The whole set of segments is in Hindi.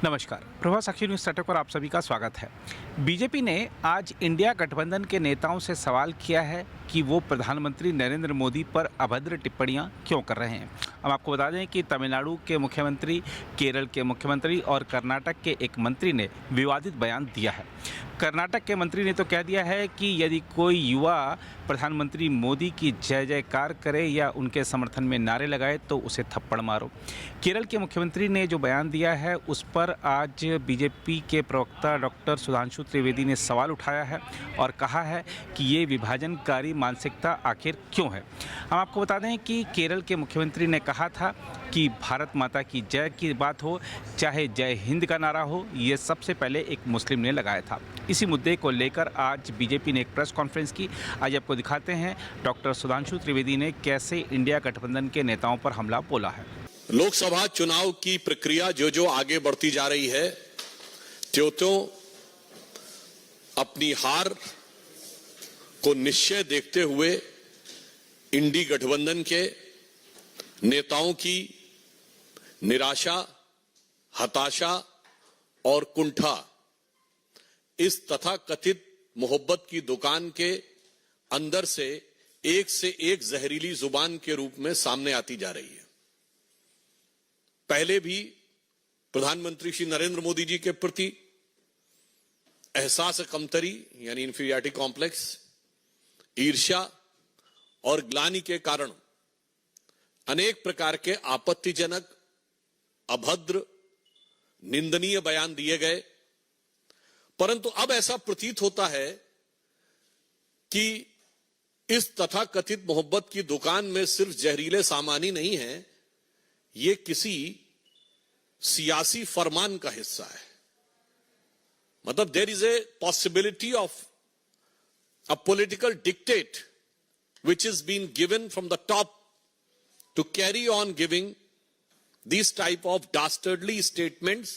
नमस्कार, प्रभात साक्षी न्यूज सेटअप पर आप सभी का स्वागत है। बीजेपी ने आज इंडिया गठबंधन के नेताओं से सवाल किया है कि वो प्रधानमंत्री नरेंद्र मोदी पर अभद्र टिप्पणियां क्यों कर रहे हैं। हम आपको बता दें कि तमिलनाडु के मुख्यमंत्री, केरल के मुख्यमंत्री और कर्नाटक के एक मंत्री ने विवादित बयान दिया है। कर्नाटक के मंत्री ने तो कह दिया है कि यदि कोई युवा प्रधानमंत्री मोदी की जय जयकार करे या उनके समर्थन में नारे लगाए तो उसे थप्पड़ मारो। केरल के मुख्यमंत्री ने जो बयान दिया है उस पर आज बीजेपी के प्रवक्ता डॉक्टर सुधांशु त्रिवेदी ने सवाल उठाया है और कहा है कि ये विभाजनकारी मानसिकता आखिर क्यों है। हम आपको बता दें कि केरल के मुख्यमंत्री ने कहा था कि भारत माता की जय की बात हो, चाहे जय हिंद का नारा हो, ये सबसे पहले एक मुस्लिम ने लगाया था। इसी मुद्दे को लेकर आज बीजेपी ने एक प्रेस कॉन्फ्रेंस की। आज आपको दिखाते हैं डॉक्टर सुधांशु त्रिवेदी ने कैसे इंडिया गठबंधन के नेताओं पर हमला बोला है। लोकसभा चुनाव की प्रक्रिया जो आगे बढ़ती जा रही है, त्यों अपनी हार को निश्चय देखते हुए इंडी गठबंधन के नेताओं की निराशा, हताशा और कुंठा इस तथाकथित मोहब्बत की दुकान के अंदर से एक जहरीली जुबान के रूप में सामने आती जा रही है। पहले भी प्रधानमंत्री श्री नरेंद्र मोदी जी के प्रति एहसास कमतरी यानी इंफीरियरिटी कॉम्प्लेक्स, ईर्ष्या और ग्लानि के कारण अनेक प्रकार के आपत्तिजनक, अभद्र, निंदनीय बयान दिए गए। परंतु अब ऐसा प्रतीत होता है कि इस तथाकथित मोहब्बत की दुकान में सिर्फ जहरीले सामान ही नहीं है, ये किसी सियासी फरमान का हिस्सा है। मतलब there is a possibility of a political dictate which is being given from the top to carry on giving these type of dastardly statements,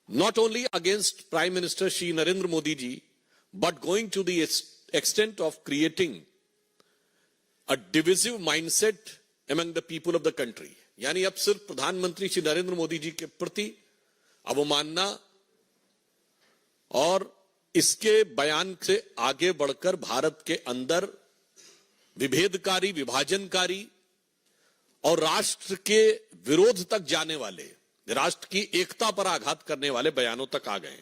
not only against Prime Minister Shri Narendra Modi ji, but going to the extent of creating a divisive mindset among the people of the country. यानी अब सिर्फ प्रधानमंत्री श्री नरेंद्र मोदी जी के प्रति अवमानना और इसके बयान से आगे बढ़कर भारत के अंदर विभेदकारी, विभाजनकारी और राष्ट्र के विरोध तक जाने वाले, राष्ट्र की एकता पर आघात करने वाले बयानों तक आ गए।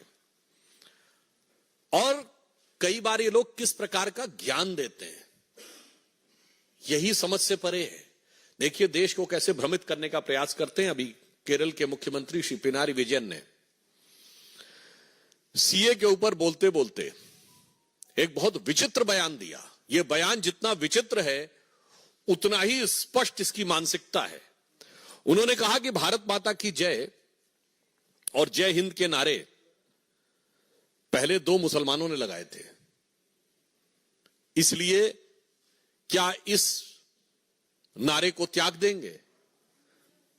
और कई बार ये लोग किस प्रकार का ज्ञान देते हैं, यही समझ से परे है। देखिए देश को कैसे भ्रमित करने का प्रयास करते हैं। अभी केरल के मुख्यमंत्री श्री पिनारी विजयन ने सीए के ऊपर बोलते बोलते एक बहुत विचित्र बयान दिया। यह बयान जितना विचित्र है उतना ही स्पष्ट इसकी मानसिकता है। उन्होंने कहा कि भारत माता की जय और जय हिंद के नारे पहले दो मुसलमानों ने लगाए थे, इसलिए क्या इस नारे को त्याग देंगे?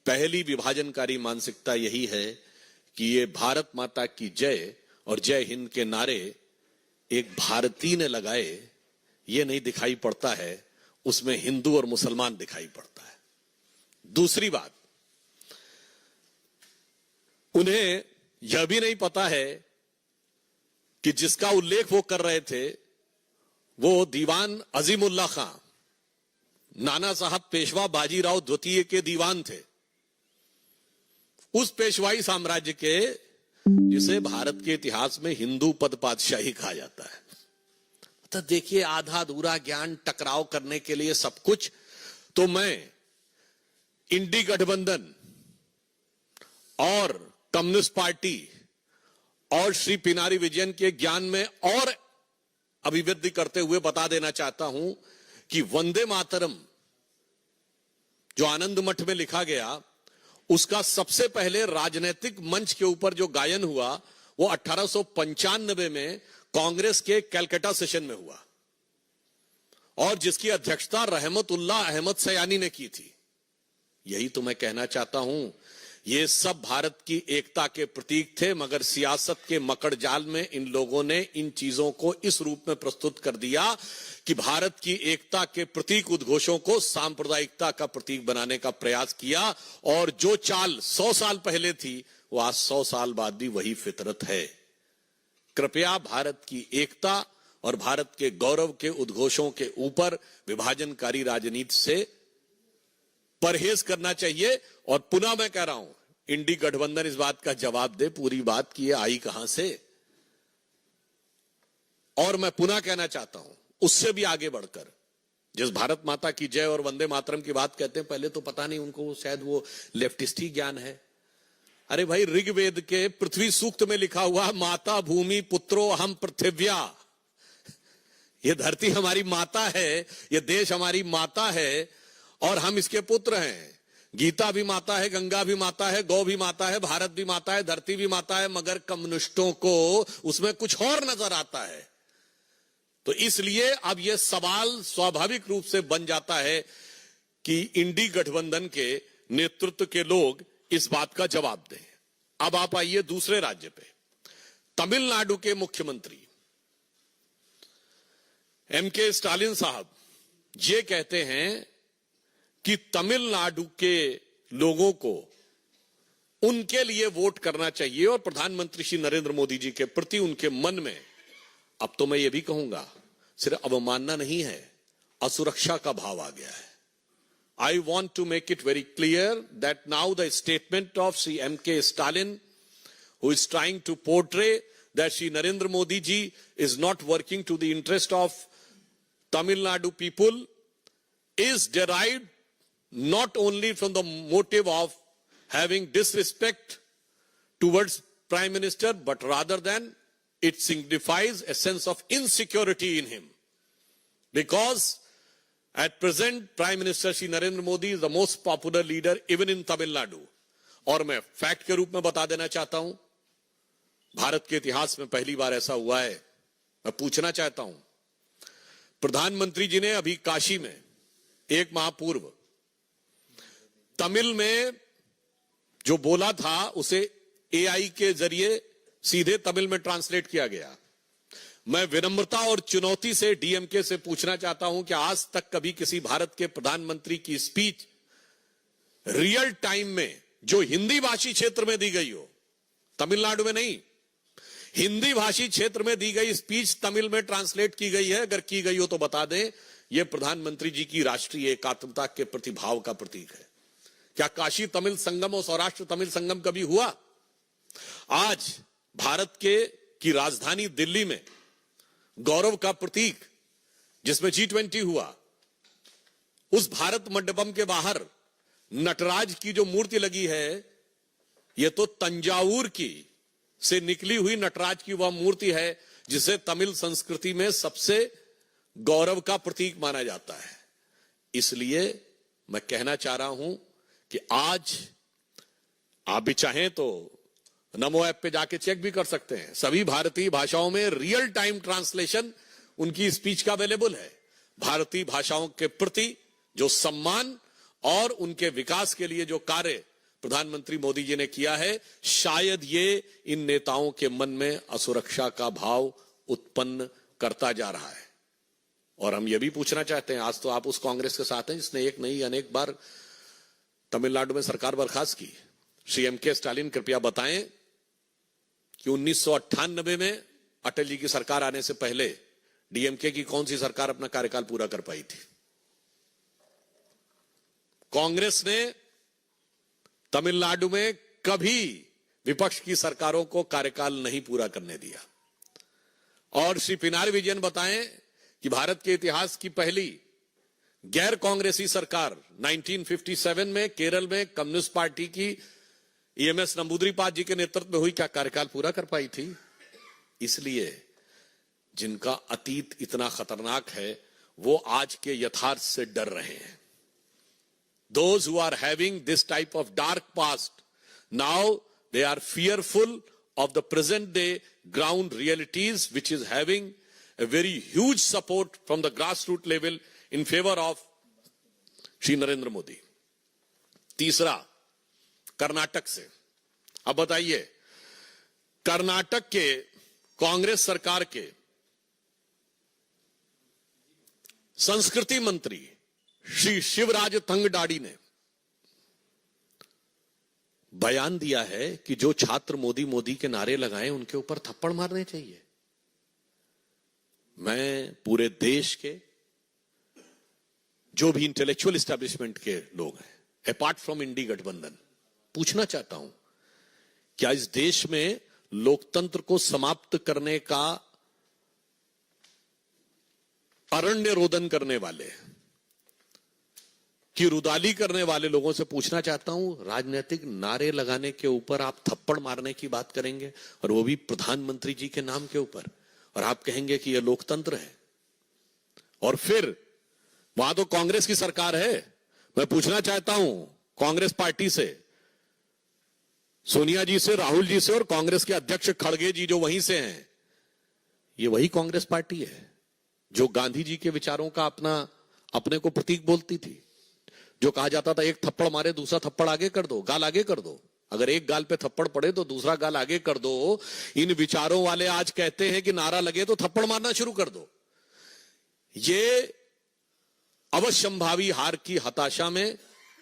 पहली विभाजनकारी मानसिकता यही है कि यह भारत माता की जय और जय हिंद के नारे एक भारतीय ने लगाए, यह नहीं दिखाई पड़ता है, उसमें हिंदू और मुसलमान दिखाई पड़ता है। दूसरी बात, उन्हें यह भी नहीं पता है कि जिसका उल्लेख वो कर रहे थे वो दीवान अजीमुल्ला खां, नाना साहब पेशवा बाजीराव द्वितीय के दीवान थे, उस पेशवाई साम्राज्य के जिसे भारत के इतिहास में हिंदू पद पातशाही कहा जाता है। तो देखिए आधा अधूरा ज्ञान, टकराव करने के लिए सब कुछ। तो मैं इंडी गठबंधन और कम्युनिस्ट पार्टी और श्री पिनारी विजयन के ज्ञान में और अभिवृद्धि करते हुए बता देना चाहता हूं कि वंदे मातरम जो आनंद मठ में लिखा गया, उसका सबसे पहले राजनीतिक मंच के ऊपर जो गायन हुआ वो 1895 में कांग्रेस के कलकत्ता सेशन में हुआ और जिसकी अध्यक्षता रहमतुल्लाह अहमद सयानी ने की थी। यही तो मैं कहना चाहता हूं, ये सब भारत की एकता के प्रतीक थे, मगर सियासत के मकड़ जाल में इन लोगों ने इन चीजों को इस रूप में प्रस्तुत कर दिया कि भारत की एकता के प्रतीक उद्घोषों को सांप्रदायिकता का प्रतीक बनाने का प्रयास किया। और जो चाल 100 साल पहले थी वो आज 100 साल बाद भी वही फितरत है। कृपया भारत की एकता और भारत के गौरव के उद्घोषों के ऊपर विभाजनकारी राजनीति से परहेज करना चाहिए। और पुनः मैं कह रहा हूं, इंडी गठबंधन इस बात का जवाब दे पूरी बात की, ये आई कहां से। और मैं पुनः कहना चाहता हूं, उससे भी आगे बढ़कर, जिस भारत माता की जय और वंदे मातरम की बात कहते हैं, पहले तो पता नहीं उनको शायद वो लेफ्टिस्ट ही ज्ञान है। अरे भाई, ऋग्वेद के पृथ्वी सूक्त में लिखा हुआ माता भूमि पुत्रो हम पृथिव्या, ये धरती हमारी माता है, ये देश हमारी माता है और हम इसके पुत्र हैं। गीता भी माता है, गंगा भी माता है, गौ भी माता है, भारत भी माता है, धरती भी माता है, मगर कम्युनिस्टों को उसमें कुछ और नजर आता है। तो इसलिए अब यह सवाल स्वाभाविक रूप से बन जाता है कि इंडी गठबंधन के नेतृत्व के लोग इस बात का जवाब दें। अब आप आइए दूसरे राज्य पे। तमिलनाडु के मुख्यमंत्री एमके स्टालिन साहब ये कहते हैं कि तमिलनाडु के लोगों को उनके लिए वोट करना चाहिए और प्रधानमंत्री श्री नरेंद्र मोदी जी के प्रति उनके मन में, अब तो मैं ये भी कहूंगा, सिर्फ अवमानना नहीं है, असुरक्षा का भाव आ गया है। I want to make it very clear that now the statement of Sri M.K. Stalin, who is trying to portray that Sri Narendra Modi ji is not working to the interest of Tamil Nadu people, is derived not only from the motive of having disrespect towards Prime Minister, but rather than it signifies a sense of insecurity in him. Because at present, Prime Minister Shri Narendra Modi is the most popular leader even in Tamil Nadu. और मैं फैक्ट के रूप में बता देना चाहता हूं, भारत के इतिहास में पहली बार ऐसा हुआ है। मैं पूछना चाहता हूं, प्रधानमंत्री जी ने अभी काशी में एक माह पूर्व तमिल में जो बोला था उसे एआई के जरिए सीधे तमिल में ट्रांसलेट किया गया। मैं विनम्रता और चुनौती से डीएमके से पूछना चाहता हूं कि आज तक कभी किसी भारत के प्रधानमंत्री की स्पीच रियल टाइम में जो हिंदी भाषी क्षेत्र में दी गई हो, तमिलनाडु में नहीं, हिंदी भाषी क्षेत्र में दी गई स्पीच तमिल में ट्रांसलेट की गई है? अगर की गई हो तो बता दें। यह प्रधानमंत्री जी की राष्ट्रीय एकात्मता के प्रति भाव का प्रतीक है। क्या काशी तमिल संगम और सौराष्ट्र तमिल संगम कभी हुआ? आज भारत की राजधानी दिल्ली में गौरव का प्रतीक जिसमें G20 हुआ, उस भारत मंडपम के बाहर नटराज की जो मूर्ति लगी है, यह तो तंजावुर की से निकली हुई नटराज की वह मूर्ति है जिसे तमिल संस्कृति में सबसे गौरव का प्रतीक माना जाता है। इसलिए मैं कहना चाह रहा हूं कि आज आप भी चाहें तो नमो ऐप पे जाके चेक भी कर सकते हैं, सभी भारतीय भाषाओं में रियल टाइम ट्रांसलेशन उनकी स्पीच का अवेलेबल है। भारतीय भाषाओं के प्रति जो सम्मान और उनके विकास के लिए जो कार्य प्रधानमंत्री मोदी जी ने किया है, शायद ये इन नेताओं के मन में असुरक्षा का भाव उत्पन्न करता जा रहा है। और हम ये भी पूछना चाहते हैं, आज तो आप उस कांग्रेस के साथ हैं जिसने एक नहीं अनेक बार तमिलनाडु में सरकार बर्खास्त की। श्री एमके स्टालिन कृपया बताएं कि 1998 में अटल जी की सरकार आने से पहले डीएमके की कौन सी सरकार अपना कार्यकाल पूरा कर पाई थी? कांग्रेस ने तमिलनाडु में कभी विपक्ष की सरकारों को कार्यकाल नहीं पूरा करने दिया। और श्री पिनारी विजयन बताएं कि भारत के इतिहास की पहली गैर कांग्रेसी सरकार 1957 में केरल में कम्युनिस्ट पार्टी की ईएमएस नंबूदरीपाद जी के नेतृत्व में हुई, क्या कार्यकाल पूरा कर पाई थी? इसलिए जिनका अतीत इतना खतरनाक है वो आज के यथार्थ से डर रहे हैं। Those who are having this type of dark past, now they are fearful of the present day ground realities, which is having a very huge support from the grassroots level in favor of Shri Narendra Modi. तीसरा, कर्नाटक से। अब बताइए, कर्नाटक के कांग्रेस सरकार के संस्कृति मंत्री श्री शिवराज तंगडाडी ने बयान दिया है कि जो छात्र मोदी मोदी के नारे लगाएं उनके ऊपर थप्पड़ मारने चाहिए। मैं पूरे देश के जो भी इंटेलेक्चुअल एस्टैब्लिशमेंट के लोग हैं, अपार्ट फ्रॉम इंडी गठबंधन, पूछना चाहता हूं, क्या इस देश में लोकतंत्र को समाप्त करने का अरण्य रोदन करने वाले, की रुदाली करने वाले लोगों से पूछना चाहता हूं, राजनीतिक नारे लगाने के ऊपर आप थप्पड़ मारने की बात करेंगे, और वो भी प्रधानमंत्री जी के नाम के ऊपर, और आप कहेंगे कि यह लोकतंत्र है? और फिर वहां तो कांग्रेस की सरकार है। मैं पूछना चाहता हूं कांग्रेस पार्टी से, सोनिया जी से, राहुल जी से, और कांग्रेस के अध्यक्ष खड़गे जी जो वहीं से हैं, ये वही कांग्रेस पार्टी है जो गांधी जी के विचारों का अपने को प्रतीक बोलती थी, जो कहा जाता था एक थप्पड़ मारे दूसरा थप्पड़ आगे कर दो, गाल आगे कर दो, अगर एक गाल पे थप्पड़ पड़े तो दूसरा गाल आगे कर दो। इन विचारों वाले आज कहते हैं कि नारा लगे तो थप्पड़ मारना शुरू कर दो। ये अवश्यंभावी हार की हताशा में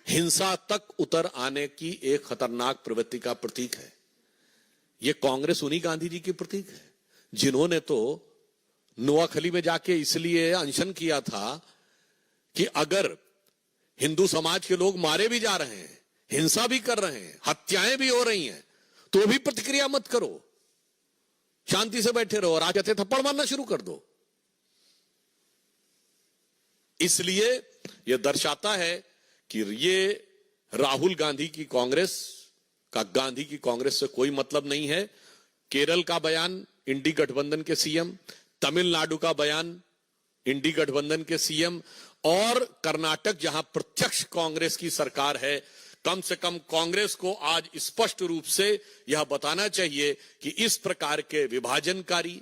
हिंसा तक उतर आने की एक खतरनाक प्रवृत्ति का प्रतीक है। यह कांग्रेस उन्हीं गांधी जी की प्रतीक है जिन्होंने तो नोआखली में जाके इसलिए अनशन किया था कि अगर हिंदू समाज के लोग मारे भी जा रहे हैं, हिंसा भी कर रहे हैं, हत्याएं भी हो रही हैं, तो भी प्रतिक्रिया मत करो, शांति से बैठे रहो, और आज कहते थप्पड़ मारना शुरू कर दो। इसलिए यह दर्शाता है कि ये राहुल गांधी की कांग्रेस का गांधी की कांग्रेस से कोई मतलब नहीं है। केरल का बयान इंडी गठबंधन के सीएम, तमिलनाडु का बयान इंडी गठबंधन के सीएम, और कर्नाटक जहां प्रत्यक्ष कांग्रेस की सरकार है, कम से कम कांग्रेस को आज स्पष्ट रूप से यह बताना चाहिए कि इस प्रकार के विभाजनकारी,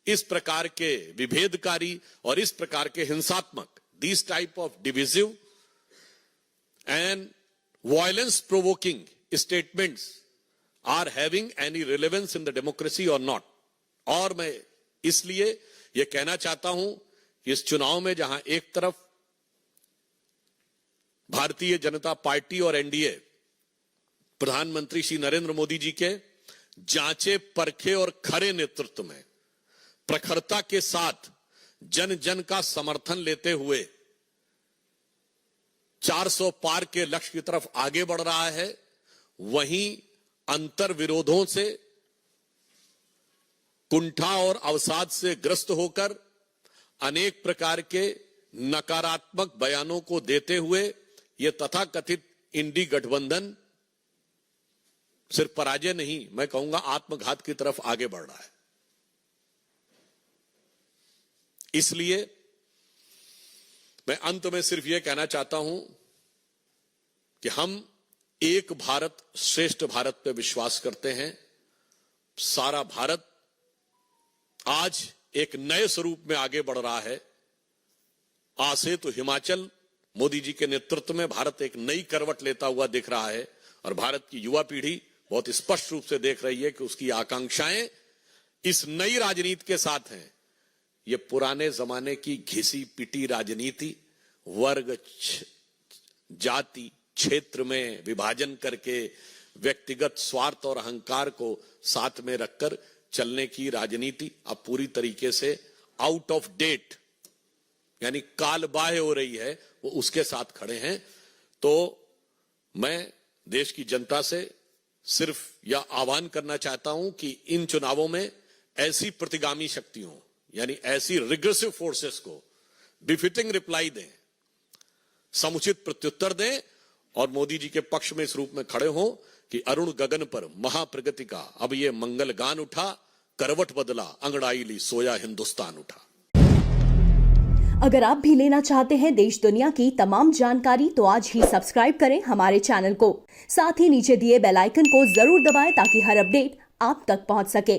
इस प्रकार के विभेदकारी और इस प्रकार के हिंसात्मक, this type of divisive and violence provoking statements are having any relevance in the democracy और नॉट। और मैं इसलिए यह कहना चाहता हूं कि इस चुनाव में जहां एक तरफ भारतीय जनता पार्टी और एनडीए प्रधानमंत्री श्री नरेंद्र मोदी जी के जांचे परखे और खरे नेतृत्व में प्रखरता के साथ जन जन का समर्थन लेते हुए 400 पार के लक्ष्य की तरफ आगे बढ़ रहा है, वहीं अंतर विरोधों से, कुंठा और अवसाद से ग्रस्त होकर अनेक प्रकार के नकारात्मक बयानों को देते हुए यह तथाकथित इंडी गठबंधन सिर्फ पराजय नहीं, मैं कहूंगा आत्मघात की तरफ आगे बढ़ रहा है। इसलिए मैं अंत में सिर्फ यह कहना चाहता हूं कि हम एक भारत श्रेष्ठ भारत पर विश्वास करते हैं। सारा भारत आज एक नए स्वरूप में आगे बढ़ रहा है। आज से तो हिमाचल मोदी जी के नेतृत्व में भारत एक नई करवट लेता हुआ दिख रहा है, और भारत की युवा पीढ़ी बहुत स्पष्ट रूप से देख रही है कि उसकी आकांक्षाएं इस नई राजनीति के साथ हैं। ये पुराने जमाने की घिसी पिटी राजनीति, वर्ग, जाति, क्षेत्र में विभाजन करके व्यक्तिगत स्वार्थ और अहंकार को साथ में रखकर चलने की राजनीति अब पूरी तरीके से आउट ऑफ डेट, यानी कालबाह्य हो रही है, वो उसके साथ खड़े हैं। तो मैं देश की जनता से सिर्फ यह आह्वान करना चाहता हूं कि इन चुनावों में ऐसी प्रतिगामी शक्तियों, यानी ऐसी रिग्रेसिव फोर्सेस को बिफिटिंग रिप्लाई दें, समुचित प्रत्युत्तर दें, और मोदी जी के पक्ष में इस रूप में खड़े हों कि अरुण गगन पर महाप्रगति का अब ये मंगल गान उठा, करवट बदला, अंगड़ाई ली, सोया हिंदुस्तान उठा। अगर आप भी लेना चाहते हैं देश दुनिया की तमाम जानकारी, तो आज ही सब्सक्राइब करें हमारे चैनल को। साथ ही नीचे दिए बेल आइकन को जरूर दबाएं ताकि हर अपडेट आप तक पहुंच सके।